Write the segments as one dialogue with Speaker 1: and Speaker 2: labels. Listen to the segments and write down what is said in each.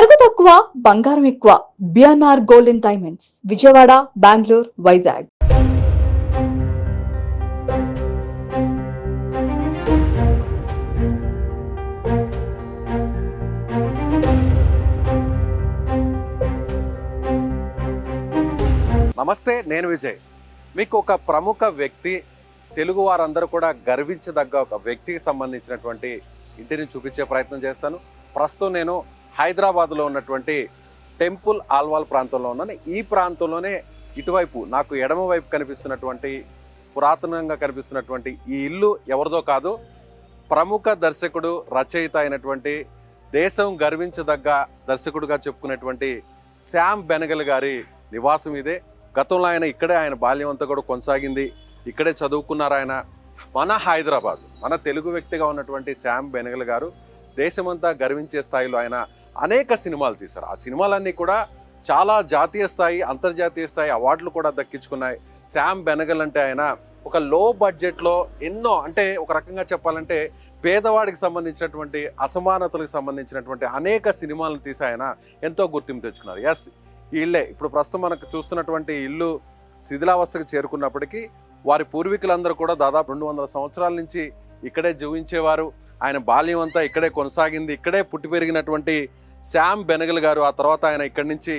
Speaker 1: నగదు తక్కువ బంగారం ఎక్కువ. BNR golden diamonds, Vijayawada, Bengaluru, Vizag.
Speaker 2: నమస్తే, నేను విజయ్. మీకు ఒక ప్రముఖ వ్యక్తి, తెలుగు వారందరూ కూడా గర్వించదగ్గ ఒక వ్యక్తికి సంబంధించినటువంటి ఇంటిని చూపించే ప్రయత్నం చేస్తాను. ప్రస్తుతం నేను హైదరాబాద్లో ఉన్నటువంటి టెంపుల్ ఆల్వాల్ ప్రాంతంలో ఉన్నాను. ఈ ప్రాంతంలోనే ఇటువైపు నాకు ఎడమ వైపు కనిపిస్తున్నటువంటి పురాతనంగా కనిపిస్తున్నటువంటి ఈ ఇల్లు ఎవరిదో కాదు, ప్రముఖ దర్శకుడు, రచయిత అయినటువంటి, దేశం గర్వించదగ్గ దర్శకుడుగా చెప్పుకునేటువంటి శ్యామ్ బెనగల్ గారి నివాసం ఇదే. గతంలో ఆయన బాల్యం అంతా కూడా కొనసాగింది, ఇక్కడే చదువుకున్నారు ఆయన. మన హైదరాబాద్, మన తెలుగు వ్యక్తిగా ఉన్నటువంటి శ్యామ్ బెనగల్ గారు దేశమంతా గర్వించే స్థాయిలో ఆయన అనేక సినిమాలు తీశారు. ఆ సినిమాలన్నీ కూడా చాలా జాతీయ స్థాయి, అంతర్జాతీయ స్థాయి అవార్డులు కూడా దక్కించుకున్నాయి. శ్యామ్ బెనగల్ అంటే ఆయన ఒక లో బడ్జెట్లో ఎన్నో, అంటే ఒక రకంగా చెప్పాలంటే పేదవాడికి సంబంధించినటువంటి, అసమానతలకు సంబంధించినటువంటి అనేక సినిమాలను తీసి ఆయన ఎంతో గుర్తింపు తెచ్చుకున్నారు. ఎస్, ఈ ఇల్లే ఇప్పుడు ప్రస్తుతం మనకు చూస్తున్నటువంటి ఇల్లు శిథిలావస్థకు చేరుకున్నప్పటికీ వారి పూర్వీకులందరూ కూడా దాదాపు 200 సంవత్సరాల నుంచి ఇక్కడే జీవించేవారు. ఆయన బాల్యం అంతా ఇక్కడే కొనసాగింది. ఇక్కడే పుట్టి పెరిగినటువంటి శ్యామ్ బెనగల్ గారు ఆ తర్వాత ఆయన ఇక్కడి నుంచి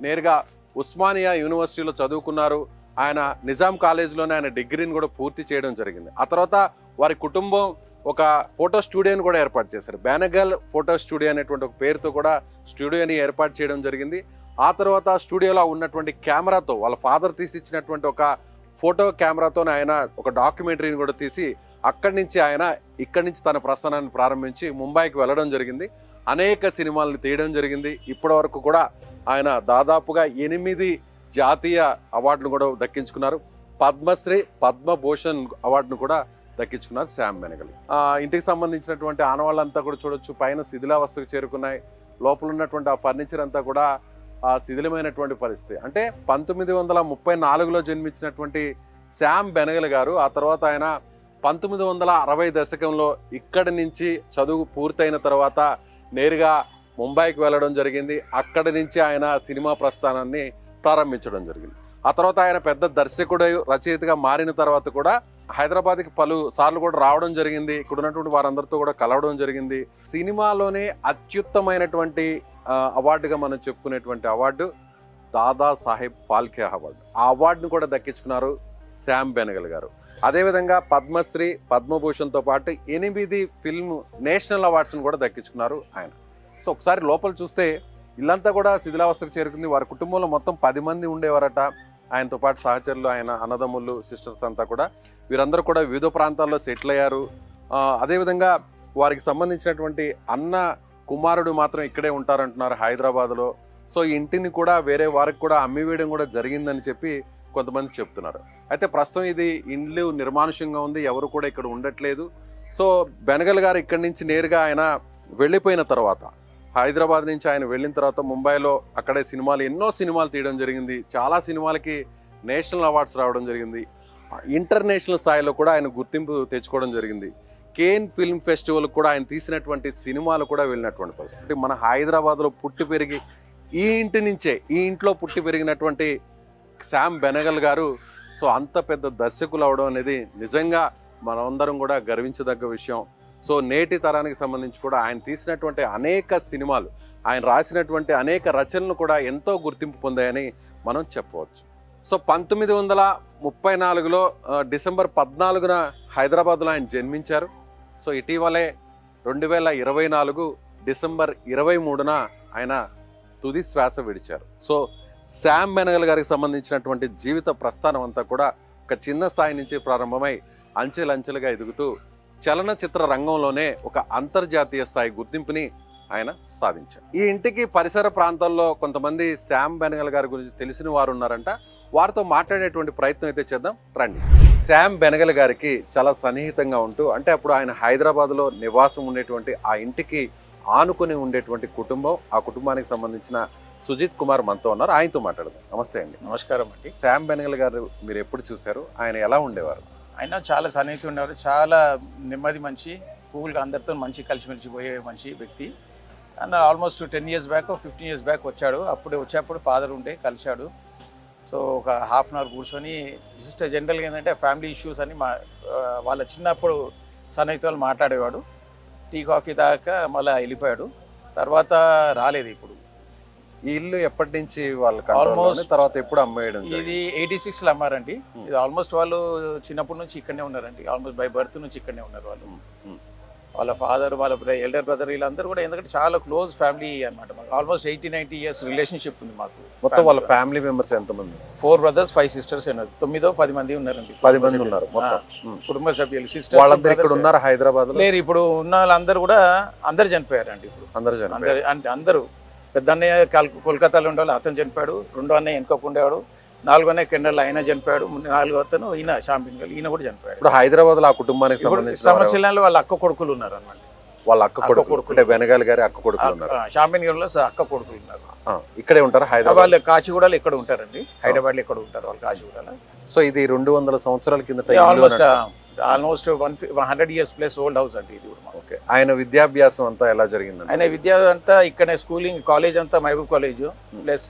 Speaker 2: నేరుగా ఉస్మానియా యూనివర్సిటీలో చదువుకున్నారు. ఆయన నిజాం కాలేజీలోనే ఆయన డిగ్రీని కూడా పూర్తి చేయడం జరిగింది. ఆ తర్వాత వారి కుటుంబం ఒక ఫోటో స్టూడియోని కూడా ఏర్పాటు చేశారు. బెనగల్ ఫోటో స్టూడియో అనేటువంటి ఒక పేరుతో కూడా స్టూడియోని ఏర్పాటు చేయడం జరిగింది. ఆ తర్వాత స్టూడియోలో ఉన్నటువంటి కెమెరాతో, వాళ్ళ ఫాదర్ తీసి ఇచ్చినటువంటి ఒక ఫోటో కెమెరాతో ఆయన ఒక డాక్యుమెంటరీని కూడా తీసి అక్కడి నుంచి ఆయన ఇక్కడి నుంచి తన ప్రస్థానాన్ని ప్రారంభించి ముంబైకి వెళ్ళడం జరిగింది. అనేక సినిమాలను తీయడం జరిగింది. ఇప్పటి వరకు కూడా ఆయన దాదాపుగా 8 జాతీయ అవార్డును కూడా దక్కించుకున్నారు. పద్మశ్రీ, పద్మభూషణ్ అవార్డును కూడా దక్కించుకున్నారు శ్యామ్ బెనగల్. ఇంటికి సంబంధించినటువంటి ఆనవాళ్ళంతా కూడా చూడొచ్చు, పైన శిథిలావస్థకు చేరుకున్నాయి. లోపల ఉన్నటువంటి ఆ ఫర్నిచర్ అంతా కూడా శిథిలమైనటువంటి పరిస్థితి. అంటే 1934లో జన్మించినటువంటి శ్యామ్ బెనగల్ గారు ఆ తర్వాత ఆయన 1960 దశకంలో ఇక్కడి నుంచి చదువు పూర్తయిన తర్వాత నేరుగా ముంబైకి వెళ్ళడం జరిగింది. అక్కడి నుంచి ఆయన సినిమా ప్రస్థానాన్ని ప్రారంభించడం జరిగింది. ఆ తర్వాత ఆయన పెద్ద దర్శకుడు, రచయితగా మారిన తర్వాత కూడా హైదరాబాద్కి పలు సార్లు కూడా రావడం జరిగింది. ఇక్కడ ఉన్నటువంటి వారందరితో కూడా కలవడం జరిగింది. సినిమాలోనే అత్యుత్తమైనటువంటి అవార్డుగా మనం చెప్పుకునేటువంటి అవార్డు దాదా సాహెబ్ ఫాల్కే అవార్డు. ఆ అవార్డును కూడా దక్కించుకున్నారు శ్యామ్ బెనగల్ గారు. అదేవిధంగా పద్మశ్రీ, పద్మభూషణ్తో పాటు 8 ఫిల్మ్ నేషనల్ అవార్డ్స్ను కూడా దక్కించుకున్నారు ఆయన. సో ఒకసారి లోపల చూస్తే ఇల్లంతా కూడా శిథిలావస్థకు చేరుకుంది. వారి కుటుంబంలో మొత్తం 10 మంది ఉండేవారట. ఆయనతో పాటు సహచరులు, ఆయన అన్నదమ్ములు, సిస్టర్స్ అంతా కూడా, వీరందరూ కూడా వివిధ ప్రాంతాల్లో సెటిల్ అయ్యారు. అదేవిధంగా వారికి సంబంధించినటువంటి అన్న కుమారుడు మాత్రం ఇక్కడే ఉంటారంటున్నారు హైదరాబాద్లో. సో ఈ ఇంటిని కూడా వేరే వారికి కూడా అమ్మివేయడం కూడా జరిగిందని చెప్పి కొంతమంది చెప్తున్నారు. అయితే ప్రస్తుతం ఇది ఇల్లు నిర్మానుష్యంగా ఉంది, ఎవరు కూడా ఇక్కడ ఉండట్లేదు. సో బెనగల్ గారు ఇక్కడి నుంచి నేరుగా ఆయన వెళ్ళిపోయిన తర్వాత, హైదరాబాద్ నుంచి ఆయన వెళ్ళిన తర్వాత ముంబైలో అక్కడే ఎన్నో సినిమాలు తీయడం జరిగింది. చాలా సినిమాలకి నేషనల్ అవార్డ్స్ రావడం జరిగింది. ఇంటర్నేషనల్ స్థాయిలో కూడా ఆయన గుర్తింపు తెచ్చుకోవడం జరిగింది. కేన్ ఫిల్మ్ ఫెస్టివల్ కూడా ఆయన తీసినటువంటి సినిమాలు కూడా వెళ్ళినటువంటి పరిస్థితి. మన హైదరాబాద్లో పుట్టి పెరిగి ఈ ఇంట్లో పుట్టి పెరిగినటువంటి శ్యామ్ బెనగల్ గారు సో అంత పెద్ద దర్శకులు అవడం అనేది నిజంగా మనందరం కూడా గర్వించదగ్గ విషయం. సో నేటి తరానికి సంబంధించి కూడా ఆయన తీసినటువంటి అనేక సినిమాలు, ఆయన రాసినటువంటి అనేక రచనలు కూడా ఎంతో గుర్తింపు పొందాయని మనం చెప్పవచ్చు. సో 1934లో డిసెంబర్ 14న హైదరాబాద్లో ఆయన జన్మించారు. సో ఇటీవలే 2024 డిసెంబర్ 23న ఆయన తుది శ్వాస విడిచారు. సో శ్యామ్ బెనగల్ గారికి సంబంధించినటువంటి జీవిత ప్రస్థానం అంతా కూడా ఒక చిన్న స్థాయి నుంచి ప్రారంభమై అంచెలంచెలుగా ఎదుగుతూ చలనచిత్ర రంగంలోనే ఒక అంతర్జాతీయ స్థాయి గుర్తింపుని ఆయన సాధించారు. ఈ ఇంటికి పరిసర ప్రాంతాల్లో కొంతమంది శ్యామ్ బెనగల్ గారి గురించి తెలిసిన వారు ఉన్నారంట. వారితో మాట్లాడేటువంటి ప్రయత్నం అయితే చేద్దాం రండి. శ్యామ్ బెనగల్ గారికి చాలా సన్నిహితంగా ఉంటూ, అంటే అప్పుడు ఆయన హైదరాబాద్లో నివాసం ఉండేటువంటి ఆ ఇంటికి ఆనుకుని ఉండేటువంటి కుటుంబం, ఆ కుటుంబానికి సంబంధించిన సుజిత్ కుమార్ మనతో ఉన్నారు. ఆయనతో మాట్లాడదాం. నమస్తే అండి.
Speaker 3: నమస్కారం అండి.
Speaker 2: శ్యామ్ బెనగల్ గారు మీరు ఎప్పుడు చూశారు? ఆయన ఎలా ఉండేవారు?
Speaker 3: ఆయన చాలా సన్నిహితులు ఉండేవారు. చాలా నెమ్మది మనిషి, కూల్గా అందరితో మంచి కలిసిమెలిసి పోయే మనిషి వ్యక్తి. అన్న almost 10 years back 15 years back వచ్చాడు. అప్పుడు వచ్చేప్పుడు ఫాదర్ ఉంటే కలిశాడు. సో ఒక హాఫ్ అన్ అవర్ కూర్చొని జస్ట్ జనరల్గా ఏంటంటే ఫ్యామిలీ ఇష్యూస్ అని వాళ్ళ చిన్నప్పుడు సన్నయ్యతో వాళ్ళు మాట్లాడేవాడు. టీ కాఫీ దాకా మళ్ళీ వెళ్ళిపోయాడు. తర్వాత రాలేదు. ఇప్పుడు
Speaker 2: ఈ ఇల్లు ఎప్పటి నుంచి వాళ్ళకి
Speaker 3: Almost-
Speaker 2: తర్వాత ఎప్పుడు అమ్మేయడం
Speaker 3: ఇది 86లో అమ్మారండి. ఇది ఆల్మోస్ట్ వాళ్ళు చిన్నప్పటి నుంచి ఇక్కడనే ఉన్నారండి. ఆల్మోస్ట్ బై బర్త్ నుంచి ఇక్కడనే ఉన్నారు వాళ్ళు. వాళ్ళ ఫాదర్, వాళ్ళ ఎల్డర్ బ్రదర్ వీళ్ళందరూ కూడా ఎందుకంటే చాలా క్లోజ్ ఫ్యామిలీ అనమాట. మాకు ఆల్మోస్ట్ 80-90 years రిలేషన్షిప్ ఉంది మాకు.
Speaker 2: మొత్తం వాళ్ళ ఫ్యామిలీ మెంబర్స్ ఎంతమంది?
Speaker 3: 4 brothers 5 sisters ఉన్నారు. 9-10 మంది ఉన్నారండి.
Speaker 2: 10 మంది ఉన్నారు మొత్తం.
Speaker 3: కుటుంబ సభ్యులు
Speaker 2: వాళ్ళందరూ ఇక్కడ ఉన్నారు హైదరాబాద్ లో?
Speaker 3: లేరు. ఇప్పుడు ఉన్న వాళ్ళందరూ కూడా అందరు చనిపోయారండి. ఇప్పుడు
Speaker 2: అందరు
Speaker 3: అంటే అందరూ పెద్ద అన్నయ్య కోల్కతాలో ఉండాలి, అతను చనిపోయాడు. రెండో అన్నయ్య వెనుకకు ఉండేవాడు. 4వ అన్నయ్య కెనడాలో ఆయన చనిపోయాడు. 4వ అతను ఈయన షాంపిన్ ఈయన కూడా చనిపోయాడు.
Speaker 2: ఇప్పుడు హైదరాబాద్ లో ఆ కుటుంబానికి సంబంధించిన
Speaker 3: సమస్యలలో వాళ్ళ అక్క కొడుకులు ఉన్నారు అన్నమాట.
Speaker 2: వాళ్ళ అక్క కొడుకు అంటే బెనగాల్ గారి అక్క కొడుకులు ఉన్నారు.
Speaker 3: షాంపిన్ లో అక్క కొడుకులు ఉన్నారు.
Speaker 2: ఇక్కడే ఉంటారు హైదరాబాద్?
Speaker 3: వాళ్ళు కాచిగూడలో ఇక్కడ ఉంటారండి. హైదరాబాద్ లో ఇక్కడ ఉంటారు వాళ్ళు కాచిగూడలో.
Speaker 2: సో ఇది 200 సంవత్సరాల కిందట
Speaker 3: almost 100 years plus old house అండి ఇది కూడా.
Speaker 2: ఓకే. ఆయన విద్యాభ్యాసం అంతా ఎలా జరిగింది?
Speaker 3: ఆయన విద్య అంతా ఇక్కడే స్కూలింగ్, కాలేజ్ అంతా మహబూబ్ కాలేజ్ ప్లస్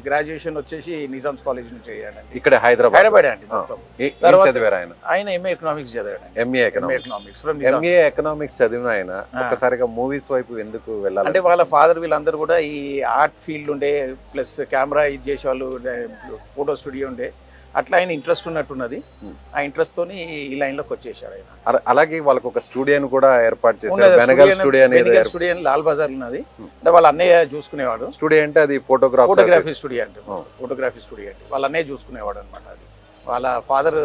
Speaker 3: గ్రాడ్యుయేషన్ వచ్చేసి నిజామ్స్ కాలేజ్ నుంచి అయ్యాడండి.
Speaker 2: ఇక్కడ హైదరాబాద్
Speaker 3: అండి మొత్తం.
Speaker 2: చదివారు ఆయన?
Speaker 3: ఆయన ఎంఏ ఎకనామిక్స్ చదివాడు.
Speaker 2: ఎంఏ ఎకనామిక్స్ చదివిన ఆయన ఒక్కసారిగా మూవీస్ వైపు ఎందుకు వెళ్ళాలి?
Speaker 3: అంటే వాళ్ళ ఫాదర్ వీళ్ళందరూ కూడా ఈ ఆర్ట్ ఫీల్డ్ ఉండే, ప్లస్ కెమెరా ఇది చేసే వాళ్ళు, ఫోటో స్టూడియో ఉండే, అట్లా ఆయన ఇంట్రెస్ట్ ఉన్నట్టున్నది. ఆ ఇంట్రెస్ట్ తోని ఈ లైన్ లోకి వచ్చేసాడు ఆయన.
Speaker 2: అలాగే వాళ్ళకి ఒక స్టూడియోని కూడా ఏర్పాటు చేశారు. బెనగల్
Speaker 3: స్టూడియో లాల్ బజార్ ఉన్నది. అంటే వాళ్ళ అన్నయ్య చూసుకునేవాడు.
Speaker 2: స్టూడియో అంటే అది ఫోటోగ్రఫీ
Speaker 3: స్టూడియో అంటే ఫోటోగ్రఫీ స్టూడియో అంటే వాళ్ళ అన్నయ్య చూసుకునేవాడు అనమాట. అది వాళ్ళ ఫాదర్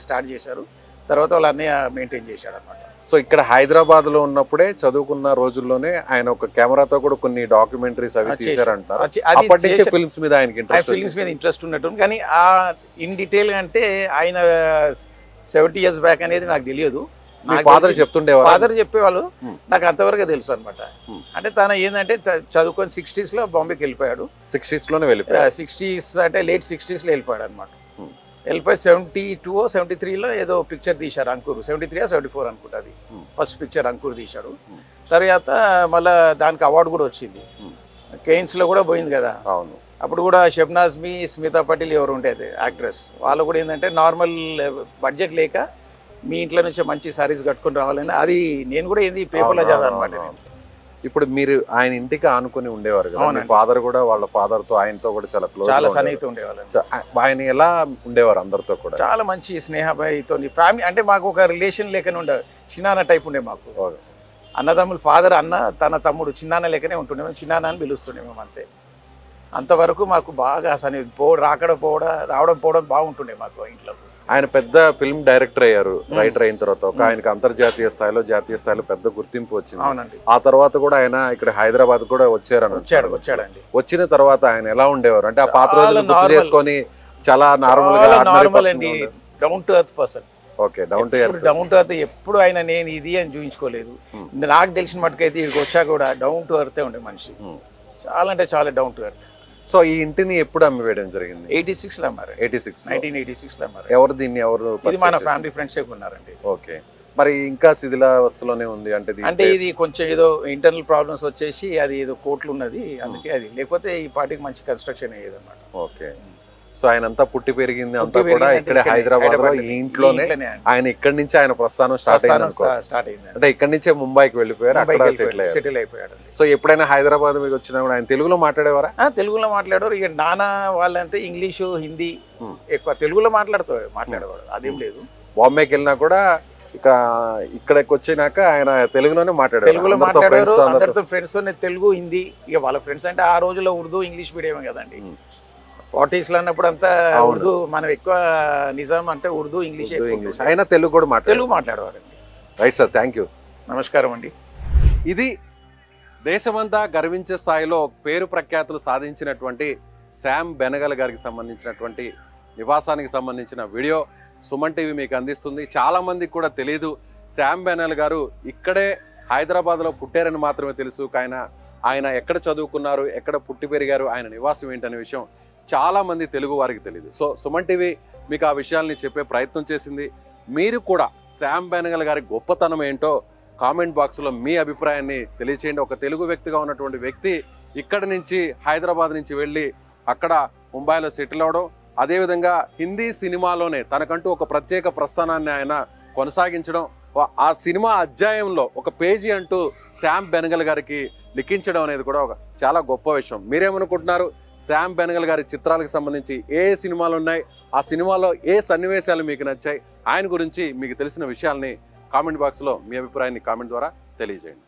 Speaker 3: స్టార్ట్ చేశారు, తర్వాత వాళ్ళ అన్నయ్య మెయింటైన్ చేశాడు అనమాట.
Speaker 2: సో ఇక్కడ హైదరాబాద్ లో ఉన్నప్పుడే చదువుకున్న రోజుల్లోనే ఆయన ఒక కెమెరాతో కూడా కొన్ని డాక్యుమెంటరీస్ అవి తీశారంటారు. అప్పటి నుంచి ఫిల్మ్స్ మీద ఆయనకి
Speaker 3: ఇంట్రెస్ట్ ఉన్నట్టు. కానీ ఆ ఇన్ డీటెయిల్ అంటే ఆయన 70 years బ్యాక్ అనేది నాకు తెలియదు.
Speaker 2: ఫాదర్ చెప్తుండేవారు,
Speaker 3: ఫాదర్ చెప్పేవాళ్ళు. నాకు అంతవరకు తెలుసు అనమాట. అంటే తన ఏంటంటే చదువుకొని 60s లో బాంబేకి వెళ్ళిపోయాడు.
Speaker 2: 60s లోనే వెళ్ళిపోయాడు.
Speaker 3: 60s అంటే లేట్ 60s లో వెళ్ళిపోయాడు అనమాట. వెళ్ళిపోయి 72-73లో ఏదో పిక్చర్ తీశారు, అంకుర్. 73-74 అనుకుంటా అది ఫస్ట్ పిక్చర్ అంకుర్ తీశాడు. తర్వాత మళ్ళీ దానికి అవార్డు కూడా వచ్చింది. కేయిన్స్ లో కూడా పోయింది కదా.
Speaker 2: అవును.
Speaker 3: అప్పుడు కూడా షబ్నాజ్ మీ, స్మితా పటేల్ ఎవరు ఉండేది యాక్ట్రెస్, వాళ్ళు కూడా ఏంటంటే నార్మల్ బడ్జెట్ లేక మీ ఇంట్లో నుంచి మంచి సారీస్ కట్టుకుని రావాలని, అది నేను కూడా ఏంది పేపర్లో చదివాను అనమాట.
Speaker 2: ఇప్పుడు మీరు ఆయన ఇంటికి ఆనుకుని ఉండేవారు కదా, ఫాదర్ కూడా వాళ్ళ ఫాదర్ తో ఆయనతో కూడా చాలా క్లోజ్,
Speaker 3: చాలా సన్నిహిత ఉండేవాళ్ళు.
Speaker 2: ఆయన ఎలా ఉండేవారు అందరితో కూడా?
Speaker 3: చాలా మంచి స్నేహభాయితో ఫ్యామిలీ. అంటే మాకు ఒక రిలేషన్ లేకనే ఉండే, చిన్నాన్న టైప్ ఉండే మాకు. అన్నదమ్ములు, ఫాదర్ అన్న, తన తమ్ముడు చిన్నాన్న లేకనే ఉంటుండే. మేము చిన్నాన్న అని పిలుస్తుండే మేము, అంతే. అంతవరకు మాకు బాగా రావడం పోవడం బాగుంటుండే మాకు ఇంట్లో.
Speaker 2: ఆయన పెద్ద ఫిల్మ్ డైరెక్టర్ అయ్యారు రైటర్ అయిన తర్వాత. ఆయనకి అంతర్జాతీయ స్థాయిలో, జాతీయ స్థాయిలో పెద్ద గుర్తింపు వచ్చింది.
Speaker 3: అవునండి.
Speaker 2: ఆ తర్వాత కూడా ఆయన ఇక్కడ హైదరాబాద్ కూడా
Speaker 3: వచ్చాడండి.
Speaker 2: వచ్చిన తర్వాత ఆయన ఎలా ఉండేవారు అంటే ఆ పాత రోజులు గుర్తు చేసుకొని చాలా నార్మల్
Speaker 3: అండి, down to earth person.
Speaker 2: Okay, down to
Speaker 3: earth. ఎప్పుడు ఆయన నేను ఇది అని చూపించుకోలేదు. నాకు తెలిసిన మటుకైతే ఇక్కడికి వచ్చా కూడా డౌన్ టు ఎర్త్ ఉండే మనిషి. చాలా అంటే చాలా డౌన్ టు ఎర్త్.
Speaker 2: సో ఈ ఇంటిని ఎప్పుడు అమ్మివేయడం జరిగింది?
Speaker 3: 86లో అమ్మారు. 1986లో అమ్మారు.
Speaker 2: ఎవరు దీన్ని
Speaker 3: ఇది మన ఫ్యామిలీ ఫ్రెండ్స్ ఉన్నారండి.
Speaker 2: ఓకే. మరి ఇంకా శిథిలావస్థలోనే ఉంది అంటే
Speaker 3: ఇది కొంచెం ఏదో ఇంటర్నల్ ప్రాబ్లమ్స్ వచ్చేసి అది ఏదో కోట్లు ఉన్నది, అందుకే అది. లేకపోతే ఈ పార్టీకి మంచి కన్స్ట్రక్షన్ అయ్యేది అన్నమాట.
Speaker 2: ఓకే. సో ఆయన అంతా పుట్టి పెరిగింది అంతా కూడా ఇక్కడే హైదరాబాద్ లో, ఈ ఇంట్లోనే. ఆయన ఇక్కడి నుంచి ఆయన ప్రస్థానం స్టార్ట్ అయింది. అంటే ఇక్కడి నుంచే ముంబైకి వెళ్ళిపోయారు, అక్కడ
Speaker 3: సెటిల్ అయిపోయాడు.
Speaker 2: సో ఎప్పుడైనా హైదరాబాద్ మీకు వచ్చినా కూడా ఆయన తెలుగులో మాట్లాడేవారా?
Speaker 3: తెలుగులో మాట్లాడేవారు. ఇక నాన్న వాళ్ళంటే ఇంగ్లీషు, హిందీ ఎక్కువ, తెలుగులో మాట్లాడేవాడు, అదేం లేదు.
Speaker 2: బాంబేకి వెళ్ళినా కూడా ఇక్కడికి వచ్చినాక ఆయన తెలుగులోనే మాట్లాడారు.
Speaker 3: తెలుగులో మాట్లాడారు అందరితో, ఫ్రెండ్స్ తో తెలుగు, హిందీ. ఇక వాళ్ళ ఫ్రెండ్స్ అంటే ఆ రోజుల్లో ఉర్దూ, ఇంగ్లీష్ మీడియం కదండి. 40s లో అన్నప్పుడు అంతా ఉర్దూ. మనం ఎక్కువ నిజాం అంటే ఉర్దూ, ఇంగ్లీష్.
Speaker 2: ఆయన తెలుగు కూడా
Speaker 3: మాట్లాడేవారండి.
Speaker 2: Right sir, thank you.
Speaker 3: నమస్కారం అండి.
Speaker 2: ఇది దేశమంతా గర్వించే స్థాయిలో పేరు ప్రఖ్యాతులు సాధించినటువంటి శామ్ బెనగల్ గారికి సంబంధించినటువంటి నివాసానికి సంబంధించిన వీడియో సుమన్ టీవీ మీకు అందిస్తుంది. చాలా మందికి కూడా తెలియదు శామ్ బెనగల్ గారు ఇక్కడే హైదరాబాద్లో పుట్టారని మాత్రమే తెలుసు. ఆయన ఎక్కడ చదువుకున్నారు, ఎక్కడ పుట్టి పెరిగారు, ఆయన నివాసం ఏంటనే విషయం చాలా మంది తెలుగు వారికి తెలియదు. సో సుమన్ టీవీ మీకు ఆ విషయాల్ని చెప్పే ప్రయత్నం చేసింది. మీరు కూడా శామ్ బెనగల్ గారి గొప్పతనం ఏంటో కామెంట్ బాక్స్లో మీ అభిప్రాయాన్ని తెలియచేయండి. ఒక తెలుగు వ్యక్తిగా ఉన్నటువంటి వ్యక్తి ఇక్కడి నుంచి హైదరాబాద్ నుంచి వెళ్ళి అక్కడ ముంబైలో సెటిల్ అవడం, అదేవిధంగా హిందీ సినిమాలోనే తనకంటూ ఒక ప్రత్యేక ప్రస్థానాన్ని ఆయన కొనసాగించడం, ఆ సినిమా అధ్యాయంలో ఒక పేజీ అంటూ శ్యామ్ బెనగల్ గారికి లిఖించడం అనేది కూడా ఒక చాలా గొప్ప విషయం. మీరేమనుకుంటున్నారు? శ్యామ్ బెనగల్ గారి చిత్రాలకు సంబంధించి ఏ సినిమాలు ఉన్నాయి, ఆ సినిమాలో ఏ సన్నివేశాలు మీకు నచ్చాయి, ఆయన గురించి మీకు తెలిసిన విషయాల్ని కామెంట్ బాక్స్లో మీ అభిప్రాయాన్ని కామెంట్ ద్వారా తెలియజేయండి.